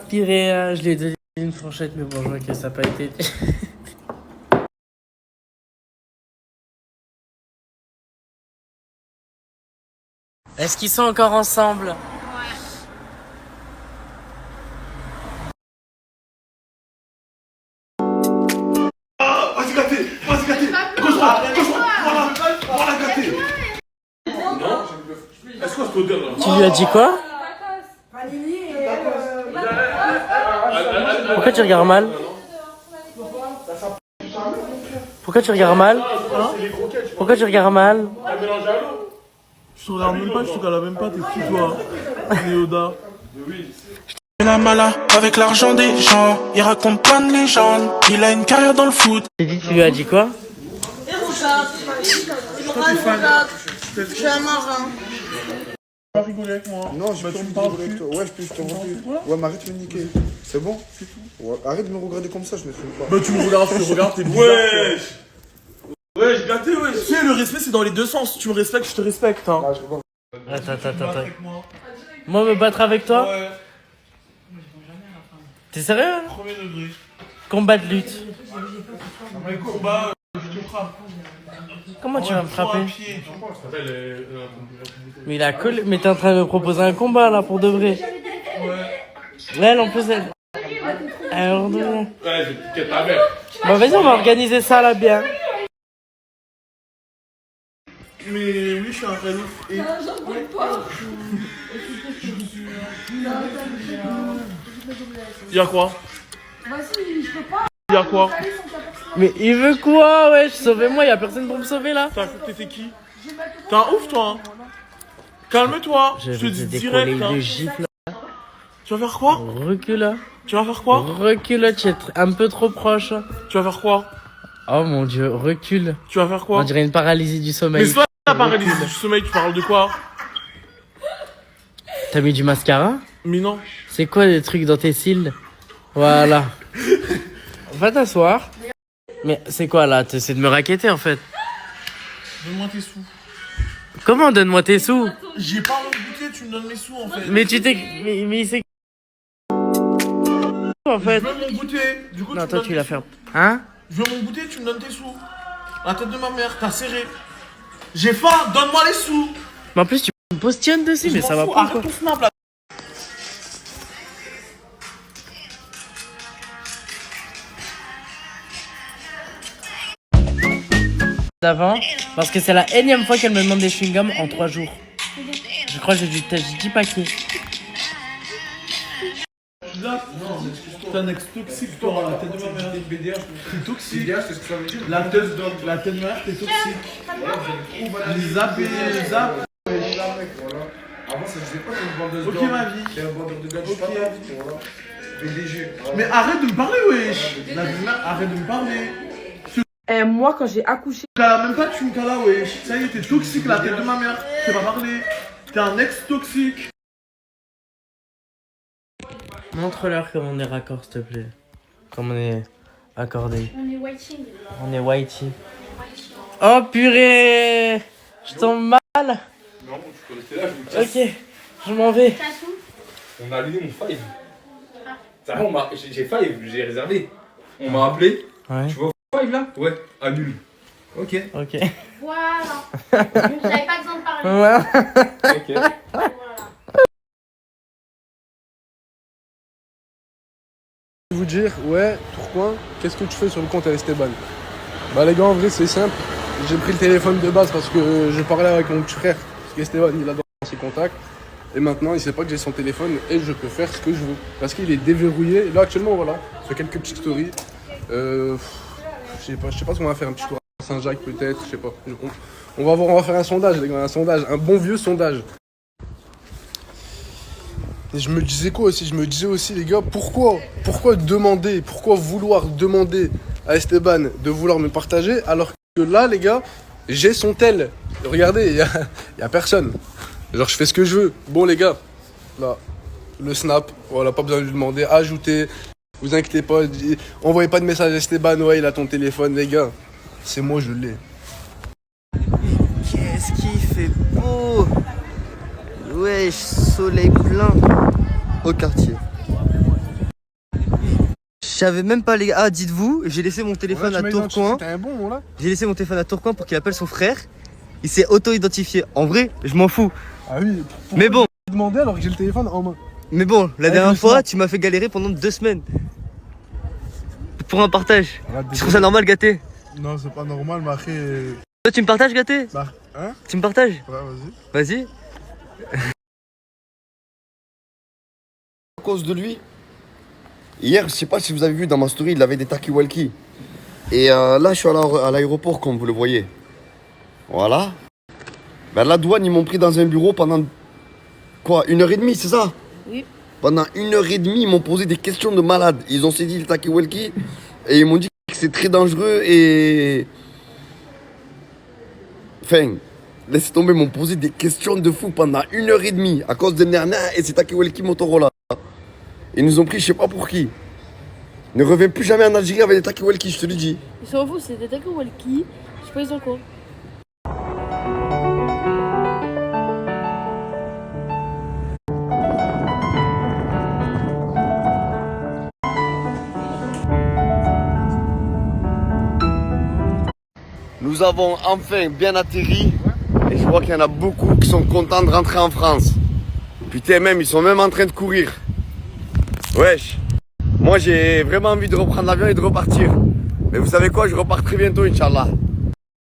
purée, je lui ai donné une fourchette, mais bon, je vois que ça n'a pas été. Est-ce qu'ils sont encore ensemble? Est-ce qu'on se peut dire là? Tu lui as dit quoi? Pourquoi tu regardes mal? Pourquoi tu regardes mal? Pourquoi tu regardes mal? Je te regarde même pas, je te regarde même pas, t'es qui toi? Néoda. La mala avec l'argent des gens, il raconte plein de légendes, il a une carrière dans le foot. Tu lui as dit quoi? Je suis un marin. Pas rigoler avec moi. Non, je peux pas rigoler avec toi. Ouais, je peux te rendre. Ouais, mais arrête de me niquer. C'est bon? C'est tout. Ouais, arrête de me regarder comme ça, je me filme pas. Bah, tu me regardes, t'es bizarre. Wesh! Wesh, gâté, wesh! Tu sais, le respect, c'est dans les deux sens. Tu me respectes, je te respecte, hein. Attends. Moi, me battre avec toi? Ouais. T'es sérieux? Premier degré. Combat de lutte. Un combat, je te frappe. Comment tu vas me frapper? Ouais, Mais il a collé. Mais t'es en train de me proposer un combat là pour de vrai. Ouais, en plus elle. Alors, Ouais, j'ai piqué ta mère. Bon, vas-y, on va organiser ça là bien. mais oui, je suis un jaloux. Et... Y'a quoi? Y'a quoi? Mais il veut quoi? Ouais, sauvez-moi, y'a personne pour me sauver là. T'as cru que t'étais qui? T'es un ouf, toi, hein. Calme-toi, je te dis direct, hein. Gifle. Tu vas faire quoi? Recule. Tu vas faire quoi? Recule, tu es un peu trop proche. Tu vas faire quoi? Oh mon dieu, recule. Tu vas faire quoi? On dirait une paralysie du sommeil. Mais c'est pas la paralysie du sommeil, tu parles de quoi? T'as mis du mascara? Mais non. C'est quoi les trucs dans tes cils? Voilà. Va t'asseoir. Mais c'est quoi là? T'essaies de me raqueter en fait. Donne-moi tes sous. Comment donne-moi tes sous? J'ai pas envie de goûter, tu me donnes mes sous en fait. Mais tu t'es... Mais il s'est... En fait. Je veux mon goûter. Du coup, Non, tu toi tu l'as fait... Hein? Je veux mon goûter, tu me donnes tes sous. La tête de ma mère, t'as serré. J'ai faim, donne-moi les sous. Mais en plus, tu me postionnes dessus, mais ça va pas. Arrête ton snap là. D'avant, parce que c'est la énième fois qu'elle me demande des chewing-gums en 3 jours. Je crois que j'ai 10 paquets. Non, t'es un ex toxique, toi, la tête de ma mère. T'es toxique. La tête de ma mère, t'es toxique. Lisa, Lisa. Avant, ça disait pas que une vendeuse Ok, d'or. ma vie. C'est un vendeur de gâteaux. Ok. PDG. Mais arrête de me parler, wesh. Arrête de me parler. Moi, quand j'ai accouché. Même pas, tu me cala, wesh. Ça y est, t'es toxique, la tête de ma mère. Tu vas parler. T'es un ex toxique. Montre-leur comment on est raccord, s'il te plaît. Comme on est accordé. On est whiting. On est whitey. Oh purée! Je tombe mal. Non, tu peux rester là, je vous casse. Ok, je m'en vais. On a allumé mon five. Ça va, j'ai five, j'ai réservé. On m'a appelé. Ouais. Tu vois five là? Ouais, annule. Ok. Ok. Voilà. J'avais pas besoin de parler. Ouais. Ok. Voilà. Vous dire, ouais, Tourcoing, qu'est-ce que tu fais sur le compte à Esteban? Bah les gars, en vrai c'est simple, j'ai pris le téléphone de base parce que je parlais avec mon petit frère, parce qu'Esteban il a dans ses contacts, et maintenant il sait pas que j'ai son téléphone et je peux faire ce que je veux, parce qu'il est déverrouillé, là actuellement voilà, je fais quelques petites stories, je sais pas ce qu'on va faire, un petit tour à Saint-Jacques peut-être, je sais pas, on va faire un sondage les gars, un bon vieux sondage. Et je me disais quoi aussi? Je me disais aussi, les gars, pourquoi vouloir demander à Esteban de vouloir me partager alors que là, les gars, j'ai son tel. Regardez, il y a personne. Genre, je fais ce que je veux. Bon, les gars, là, le snap, voilà, pas besoin de lui demander, ajoutez, vous inquiétez pas, envoyez pas de message à Esteban, ouais, il a ton téléphone, les gars. C'est moi, je l'ai. Qu'est-ce qu'il fait beau! Wesh, soleil plein au quartier. Je savais même pas les gars. Ah, dites-vous, j'ai laissé mon téléphone à Tourcoing. T'es un bon, là? J'ai laissé mon téléphone à Tourcoing pour qu'il appelle son frère. Il s'est auto-identifié. En vrai, je m'en fous. Ah oui, mais bon. Demander alors que j'ai le téléphone en main. Mais bon, la dernière fois, tu m'as fait galérer pendant 2 semaines. Pour un partage. Je trouve ça normal, gâté. Non, c'est pas normal, mais après. Toi, tu me partages, gâté? Bah, hein? Tu me partages? Ouais, vas-y. Vas-y. À cause de lui, hier, je sais pas si vous avez vu dans ma story, il avait des talkie-walkie. Et là, je suis à l'aéroport, comme vous le voyez. Voilà. Ben, la douane, ils m'ont pris dans un bureau pendant, quoi, 1h30, c'est ça? Oui. Pendant 1h30, ils m'ont posé des questions de malade. Ils ont saisi le talkie-walkie et ils m'ont dit que c'est très dangereux et... Enfin, laissez tomber, ils m'ont posé des questions de fou pendant 1h30 à cause de Nerna et c'est talkie-walkie Motorola. Ils nous ont pris, je sais pas pour qui. Ne reviens plus jamais en Algérie avec des talkie-walkie, je te le dis. Ils s'en foutent, c'est des talkie-walkie. Je sais pas, ils ont quoi. Nous avons enfin bien atterri et je vois qu'il y en a beaucoup qui sont contents de rentrer en France. Putain, même, ils sont même en train de courir. Wesh, moi j'ai vraiment envie de reprendre l'avion et de repartir. Mais vous savez quoi, je repars très bientôt, Inch'Allah.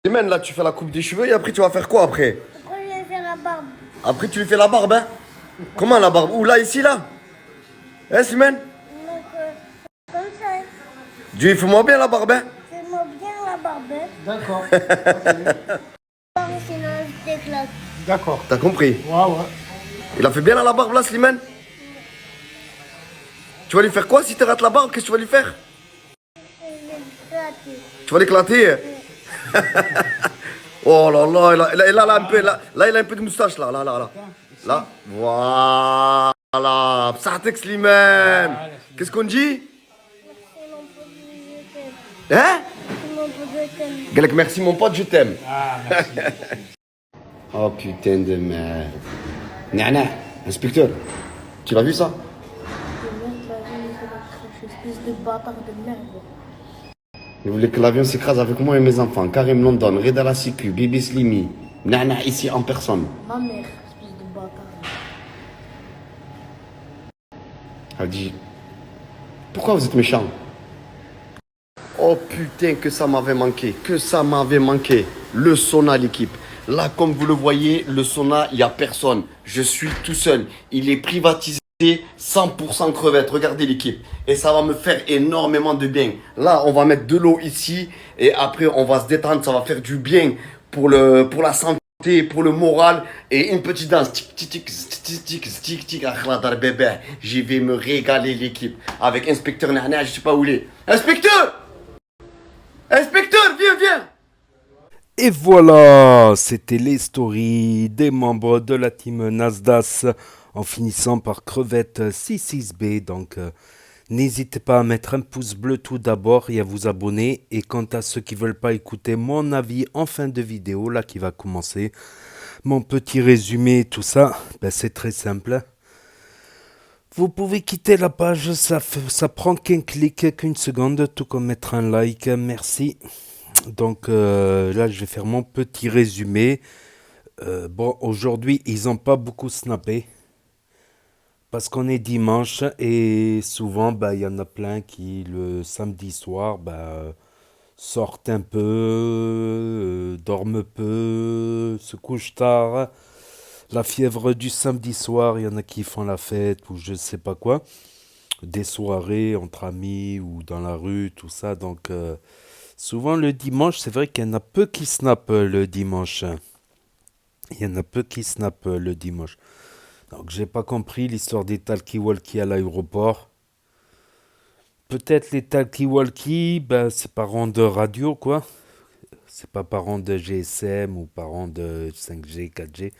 Slimane, là tu fais la coupe des cheveux et après tu vas faire quoi après? Après, je vais faire la barbe. Après tu lui fais la barbe, hein? Comment la barbe? Où, là, ici, là? Hein, Slimane? Donc, comme ça. Dieu, fais-moi bien la barbe, hein? Fais-moi bien la barbe. D'accord. Sinon, je t'éclate. D'accord. T'as compris? Ouais, ouais. Il a fait bien à la barbe là, Slimane? Tu vas lui faire quoi si tu rates la barbe? Qu'est-ce que tu vas lui faire? Je vais l'éclater. Tu vas l'éclater? Oh là là, il a un peu, là, il a un peu de moustache là, là. Voilà. Psatek Slimane. Qu'est-ce qu'on dit? Hein? Galek, merci mon pote, je t'aime. Oh putain de merde. Nana, inspecteur, tu l'as vu ça? Espèce de bâtard de merde. Vous voulez que l'avion s'écrase avec moi et mes enfants. Karim London, Reda la Siku, Bibi Slimi. Nana ici en personne. Ma mère, espèce de bâtard. Elle dit, pourquoi vous êtes méchant? Oh putain, que ça m'avait manqué. Que ça m'avait manqué. Le sauna, l'équipe. Là, comme vous le voyez, le sauna, il n'y a personne. Je suis tout seul. Il est privatisé 100% crevettes. Regardez l'équipe. Et ça va me faire énormément de bien. Là, on va mettre de l'eau ici. Et après, on va se détendre. Ça va faire du bien pour la santé, pour le moral. Et une petite danse. Tic, tic, tic, tic, tic, tic, tic, akhdar bébé. J'y vais me régaler l'équipe. Avec inspecteur Nana, je sais pas où il est. Inspecteur! Inspecteur, viens! Et voilà, c'était les stories des membres de la team Nasdas en finissant par crevette 66B. Donc, n'hésitez pas à mettre un pouce bleu tout d'abord et à vous abonner. Et quant à ceux qui ne veulent pas écouter mon avis en fin de vidéo, là qui va commencer, mon petit résumé, tout ça, ben c'est très simple. Vous pouvez quitter la page, ça prend qu'un clic, qu'une seconde, tout comme mettre un like, merci. Donc là, je vais faire mon petit résumé. Bon, aujourd'hui, ils n'ont pas beaucoup snappé. Parce qu'on est dimanche et souvent, bah, y en a plein qui, le samedi soir, bah, sortent un peu, dorment peu, se couchent tard. La fièvre du samedi soir, il y en a qui font la fête ou je sais pas quoi. Des soirées entre amis ou dans la rue, tout ça. Donc, souvent le dimanche, c'est vrai qu'il y en a peu qui snappent le dimanche. Il y en a peu qui snappent le dimanche. Donc, j'ai pas compris l'histoire des talkie-walkie à l'aéroport. Peut-être les talkie-walkie, ben, c'est parents de radio, quoi. C'est pas parents de GSM ou parents de 5G, 4G.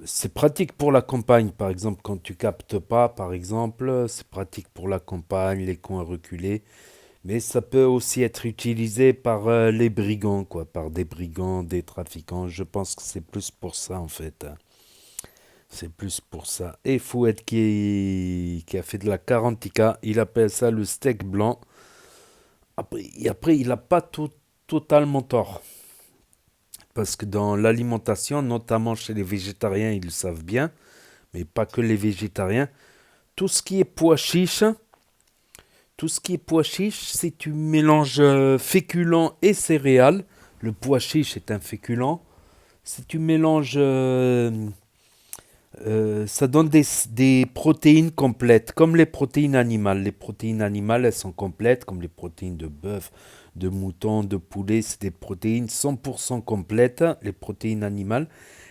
C'est pratique pour la campagne, par exemple, quand tu captes pas, par exemple, c'est pratique pour la campagne, les coins reculés, mais ça peut aussi être utilisé par les brigands, quoi, par des brigands, des trafiquants. Je pense que c'est plus pour ça, en fait. C'est plus pour ça. Et Fouet qui a fait de la Karantika, il appelle ça le steak blanc. Après il n'a pas totalement tort. Parce que dans l'alimentation, notamment chez les végétariens, ils le savent bien, mais pas que les végétariens, tout ce qui est pois chiche, si tu mélanges féculents et céréales, le pois chiche est un féculent, si tu mélanges, ça donne des protéines complètes, comme les protéines animales. Les protéines animales, elles sont complètes, comme les protéines de bœuf, de mouton, de poulet, c'est des protéines 100% complètes, les protéines animales.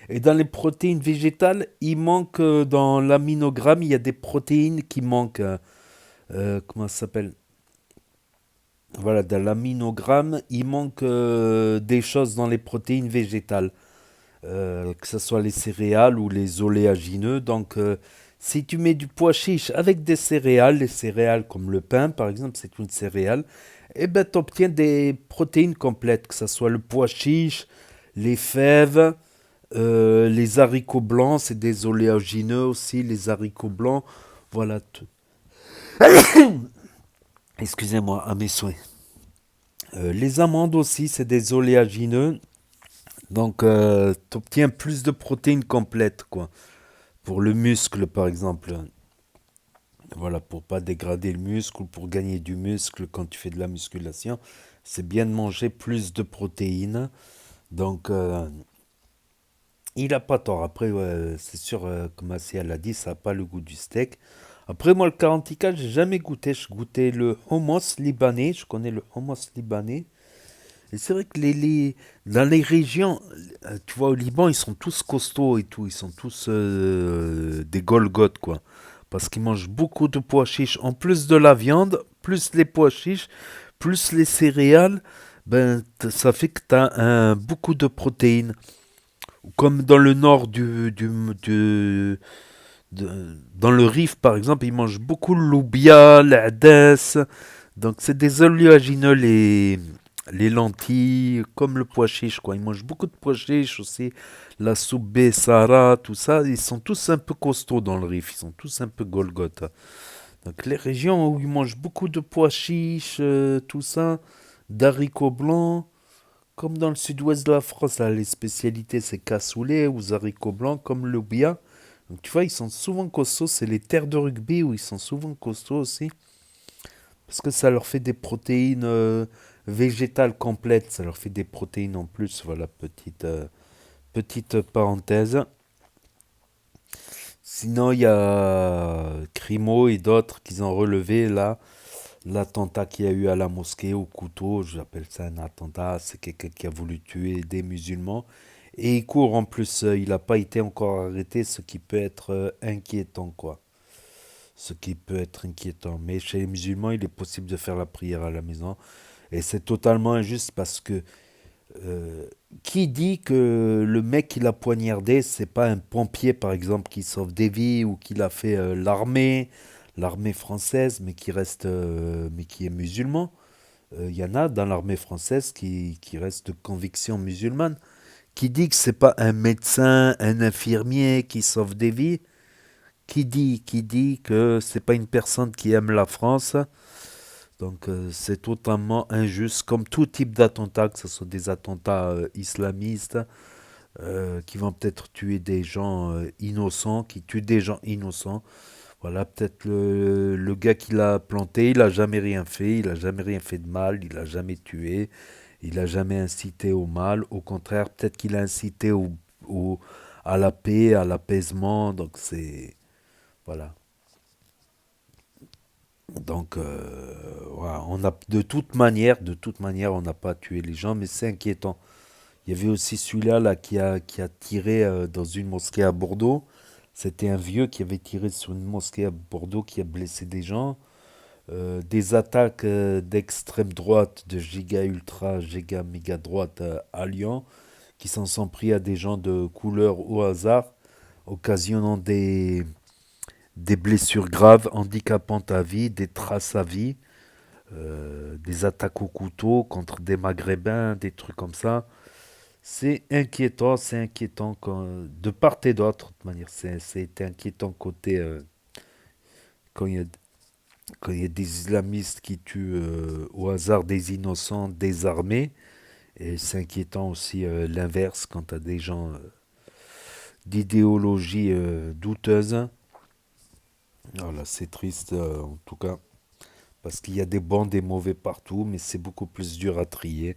Et dans les protéines végétales, il manque, dans l'aminogramme, il y a des protéines qui manquent. Comment ça s'appelle? Voilà, dans l'aminogramme, il manque des choses dans les protéines végétales. Que ce soit les céréales ou les oléagineux. Donc, si tu mets du pois chiche avec des céréales, les céréales comme le pain, par exemple, c'est une céréale, et ben, tu obtiens des protéines complètes, que ce soit le pois chiche, les fèves, les haricots blancs, c'est des oléagineux aussi, les haricots blancs, voilà. Excusez-moi, à mes souhaits. Les amandes aussi, c'est des oléagineux, donc tu obtiens plus de protéines complètes, quoi. Pour le muscle, par exemple. Voilà, pour pas dégrader le muscle ou pour gagner du muscle quand tu fais de la musculation, c'est bien de manger plus de protéines. Donc, il n'a pas tort. Après, c'est sûr, comme Assia l'a dit, ça n'a pas le goût du steak. Après, moi, le Karantika, j'ai jamais goûté. Je goûtais le hummus libanais. Je connais le hummus libanais. Et c'est vrai que dans les régions, tu vois, au Liban, ils sont tous costauds et tout. Ils sont tous des Golgotes, quoi. Parce qu'ils mangent beaucoup de pois chiches. En plus de la viande, plus les pois chiches, plus les céréales, ben, ça fait que tu as beaucoup de protéines. Comme dans le nord dans le Rif, par exemple, ils mangent beaucoup le loubia, l'adès. Donc, c'est des oléagineux, les lentilles, comme le pois chiche, quoi. Ils mangent beaucoup de pois chiches aussi. La soupe Bessara, tout ça. Ils sont tous un peu costauds dans le Rif. Ils sont tous un peu Golgoth. Donc, les régions où ils mangent beaucoup de pois chiches, tout ça, d'haricots blancs. Comme dans le sud-ouest de la France, là, les spécialités, c'est cassoulet ou haricots blancs, comme le bia. Donc tu vois, ils sont souvent costauds. C'est les terres de rugby où ils sont souvent costauds aussi. Parce que ça leur fait des protéines végétales complètes. Ça leur fait des protéines en plus. Voilà, petite parenthèse. Sinon, il y a Crimo et d'autres qui ont relevé là l'attentat qu'il y a eu à la mosquée au couteau. J'appelle ça un attentat. C'est quelqu'un qui a voulu tuer des musulmans. Et il court en plus. Il n'a pas été encore arrêté, ce qui peut être inquiétant, quoi. Ce qui peut être inquiétant. Mais chez les musulmans, il est possible de faire la prière à la maison. Et c'est totalement injuste parce que qui dit que le mec qui l'a poignardé, c'est pas un pompier, par exemple, qui sauve des vies ou qui l'a fait l'armée française, mais mais qui est musulman. Il y en a dans l'armée française qui restent de conviction musulmane. Qui dit que c'est pas un médecin, un infirmier qui sauve des vies? Qui dit que c'est pas une personne qui aime la France? Donc c'est totalement injuste, comme tout type d'attentat, que ce soit des attentats islamistes qui vont peut-être tuer des gens innocents, qui tuent des gens innocents. Voilà, peut-être le gars qui l'a planté, il n'a jamais rien fait, il n'a jamais rien fait de mal, il n'a jamais tué, il n'a jamais incité au mal. Au contraire, peut-être qu'il a incité à la paix, à l'apaisement. Donc c'est... Voilà. Donc, voilà, de toute manière, on n'a pas tué les gens, mais c'est inquiétant. Il y avait aussi celui-là là, qui a tiré dans une mosquée à Bordeaux. C'était un vieux qui avait tiré sur une mosquée à Bordeaux qui a blessé des gens. Des attaques d'extrême droite, de giga ultra, giga méga droite à Lyon, qui s'en sont pris à des gens de couleur au hasard, occasionnant des blessures graves, handicapant ta vie, des traces à vie, des attaques au couteau contre des Maghrébins, des trucs comme ça. C'est inquiétant de part et d'autre, de toute manière. C'est inquiétant côté quand il y a, quand il y a des islamistes qui tuent au hasard des innocents désarmés. Et c'est inquiétant aussi l'inverse quand tu as des gens d'idéologie douteuse. Voilà, c'est triste en tout cas. Parce qu'il y a des bons, des mauvais partout, mais c'est beaucoup plus dur à trier.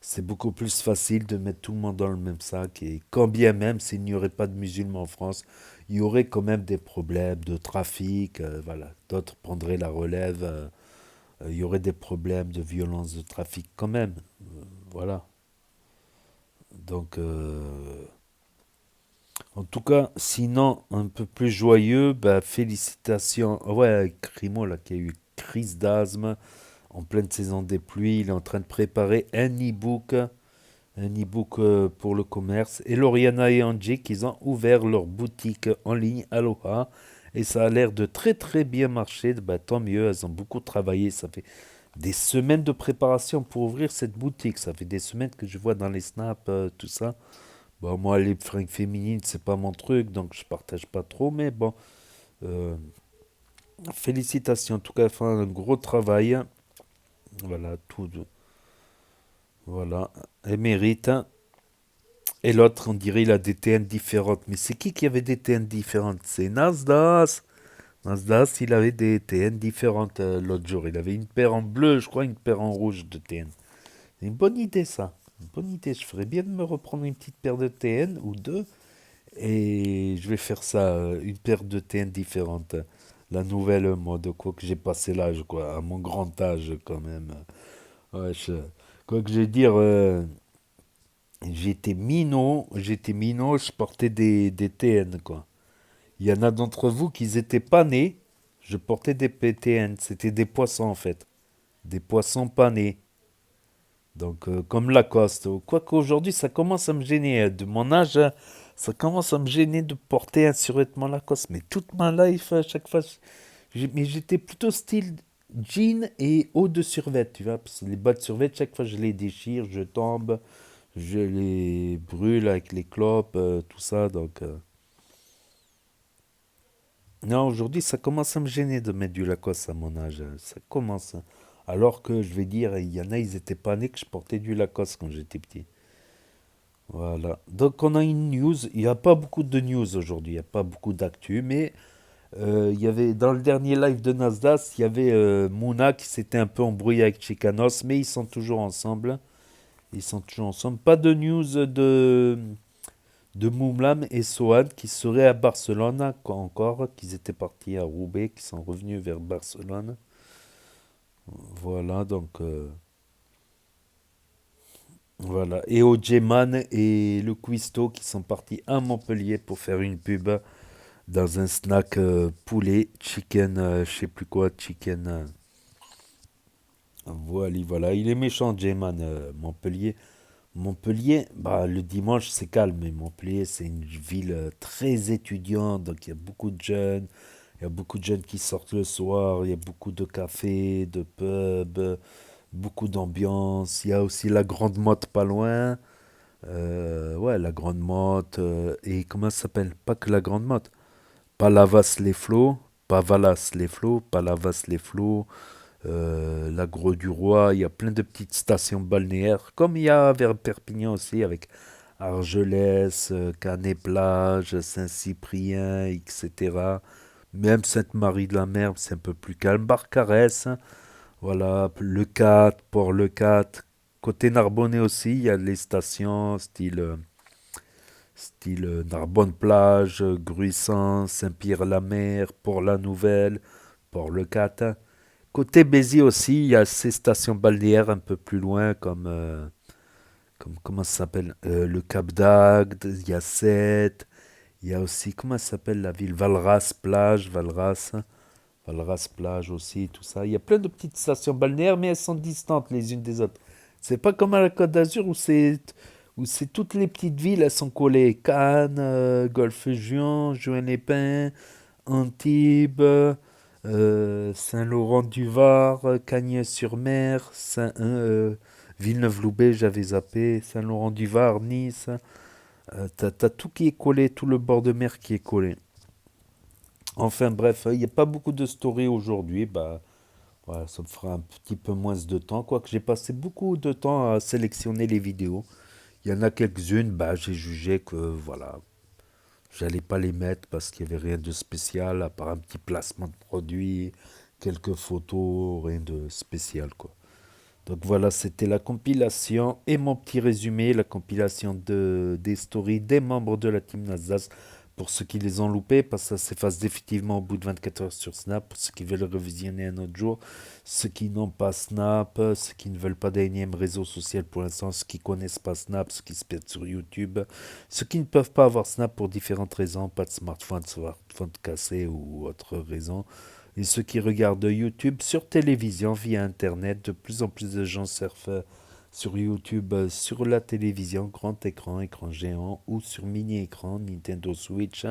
C'est beaucoup plus facile de mettre tout le monde dans le même sac. Et quand bien même, s'il n'y aurait pas de musulmans en France, il y aurait quand même des problèmes de trafic. Voilà, d'autres prendraient la relève. Il y aurait des problèmes de violence de trafic quand même. Voilà. Donc, en tout cas, sinon, un peu plus joyeux, bah, félicitations. Ouais, Crimo, là, qui a eu crise d'asthme en pleine saison des pluies. Il est en train de préparer un e-book pour le commerce. Et Lauriana et Angie, qui ont ouvert leur boutique en ligne, Aloha. Et ça a l'air de très très bien marcher. Bah, tant mieux, elles ont beaucoup travaillé. Ça fait des semaines de préparation pour ouvrir cette boutique. Ça fait des semaines que je vois dans les snaps, tout ça. Bon, moi, les fringues féminines, c'est pas mon truc, donc je partage pas trop. Mais bon, euh, félicitations. En tout cas, elles font un gros travail. Voilà, voilà, elle mérite. Et l'autre, on dirait, il a des TN différentes. Mais c'est qui avait des TN différentes? C'est Nasdaq. Nasdaq, il avait des TN différentes l'autre jour. Il avait une paire en bleu, je crois, une paire en rouge de TN. C'est une bonne idée, ça. Une bonne idée. Je ferais bien de me reprendre une petite paire de TN ou deux. Et je vais faire ça, une paire de TN différentes. La nouvelle mode, quoi que j'ai passé l'âge, quoi, à mon grand âge, quand même. Ouais, quoi que je vais dire, j'étais minot, je portais des TN, quoi. Il y en a d'entre vous qui n'étaient pas nés, je portais des PTN, c'était des poissons en fait, des poissons pas nés. Donc comme Lacoste, quoique aujourd'hui ça commence à me gêner, de mon âge, ça commence à me gêner de porter un survêtement Lacoste, mais toute ma life, à chaque fois, mais j'étais plutôt style jean et haut de survêt, tu vois, parce que les bas de survêt, chaque fois je les déchire, je tombe, je les brûle avec les clopes, tout ça, donc... Non, aujourd'hui, ça commence à me gêner de mettre du Lacoste à mon âge. Ça commence. Alors que je vais dire, il y en a, ils étaient pas nés que je portais du Lacoste quand j'étais petit. Voilà. Donc on a une news. Il n'y a pas beaucoup de news aujourd'hui. Il n'y a pas beaucoup d'actu. Mais il y avait, dans le dernier live de Nasdaq, il y avait Mouna qui s'était un peu embrouillé avec Chicanos. Mais ils sont toujours ensemble. Ils sont toujours ensemble. Pas de news de Moumlam et Sohan qui seraient à Barcelone encore. Qu'ils étaient partis à Roubaix. Qui sont revenus vers Barcelone. Voilà, donc... voilà. Et Ojeman et le Cuisto qui sont partis à Montpellier pour faire une pub dans un snack poulet, chicken, je sais plus quoi, chicken. Voilà, voilà. Il est méchant, Jeman, Montpellier. Montpellier, bah, le dimanche c'est calme, mais Montpellier c'est une ville très étudiante, donc il y a beaucoup de jeunes. Il y a beaucoup de jeunes qui sortent le soir, il y a beaucoup de cafés, de pubs, beaucoup d'ambiance. Il y a aussi la Grande Motte pas loin. Ouais, la Grande Motte. Et comment ça s'appelle? Pas que la Grande Motte. Palavas-les-Flots. Pavalas-les-Flots. Palavas-les-Flots. L'Agro du Roi. Il y a plein de petites stations balnéaires. Comme il y a vers Perpignan aussi avec Argelès, Canet-Plage, Saint-Cyprien, etc. Même Sainte-Marie-de-la-Mer, c'est un peu plus calme. Barcarès, voilà, le 4, Port-le 4. Côté Narbonnais aussi, il y a les stations style Narbonne-Plage, Gruissant, Saint-Pierre-la-Mer, Port-la-Nouvelle, Port-le 4. Côté Béziers aussi, il y a ces stations balnéaires un peu plus loin, comme comment ça s'appelle le Cap d'Agde, il y a Sète. Il y a aussi, comment ça s'appelle la ville? Valras-Plage, Valras-Plage aussi, tout ça. Il y a plein de petites stations balnéaires, mais elles sont distantes les unes des autres. C'est pas comme à la Côte d'Azur où c'est toutes les petites villes, elles sont collées. Cannes, Golfe-Juan, Juan-les-Pins, Antibes, Saint-Laurent-du-Var, Cagnes-sur-Mer, Villeneuve-Loubet, j'avais zappé, Saint-Laurent-du-Var, Nice. T'as tout qui est collé, tout le bord de mer qui est collé. Enfin bref, il n'y a pas beaucoup de stories aujourd'hui. Bah, voilà, ça me fera un petit peu moins de temps. Quoique j'ai passé beaucoup de temps à sélectionner les vidéos. Il y en a quelques-unes, bah, j'ai jugé que voilà, j'allais pas les mettre parce qu'il n'y avait rien de spécial, à part un petit placement de produit, quelques photos, rien de spécial quoi. Donc voilà, c'était la compilation et mon petit résumé, la compilation des stories des membres de la team Nasdaq. Pour ceux qui les ont loupés, parce que ça s'efface définitivement au bout de 24 heures sur Snap. Pour ceux qui veulent revisionner un autre jour, ceux qui n'ont pas Snap, ceux qui ne veulent pas d'énième réseau social pour l'instant, ceux qui ne connaissent pas Snap, ceux qui se perdent sur YouTube, ceux qui ne peuvent pas avoir Snap pour différentes raisons, pas de smartphone cassé ou autre raison. Et ceux qui regardent YouTube sur télévision via Internet, de plus en plus de gens surfent sur YouTube, sur la télévision, grand écran, écran géant ou sur mini-écran, Nintendo Switch.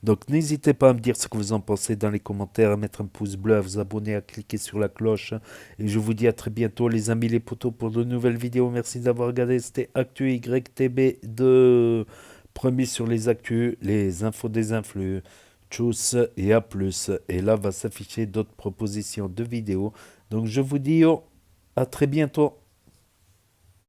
Donc n'hésitez pas à me dire ce que vous en pensez dans les commentaires, à mettre un pouce bleu, à vous abonner, à cliquer sur la cloche. Et je vous dis à très bientôt les amis les potos pour de nouvelles vidéos. Merci d'avoir regardé, c'était Actu YTB de premier sur les actus, les infos des influx. Tchuss et à plus. Et là va s'afficher d'autres propositions de vidéos. Donc je vous dis à très bientôt.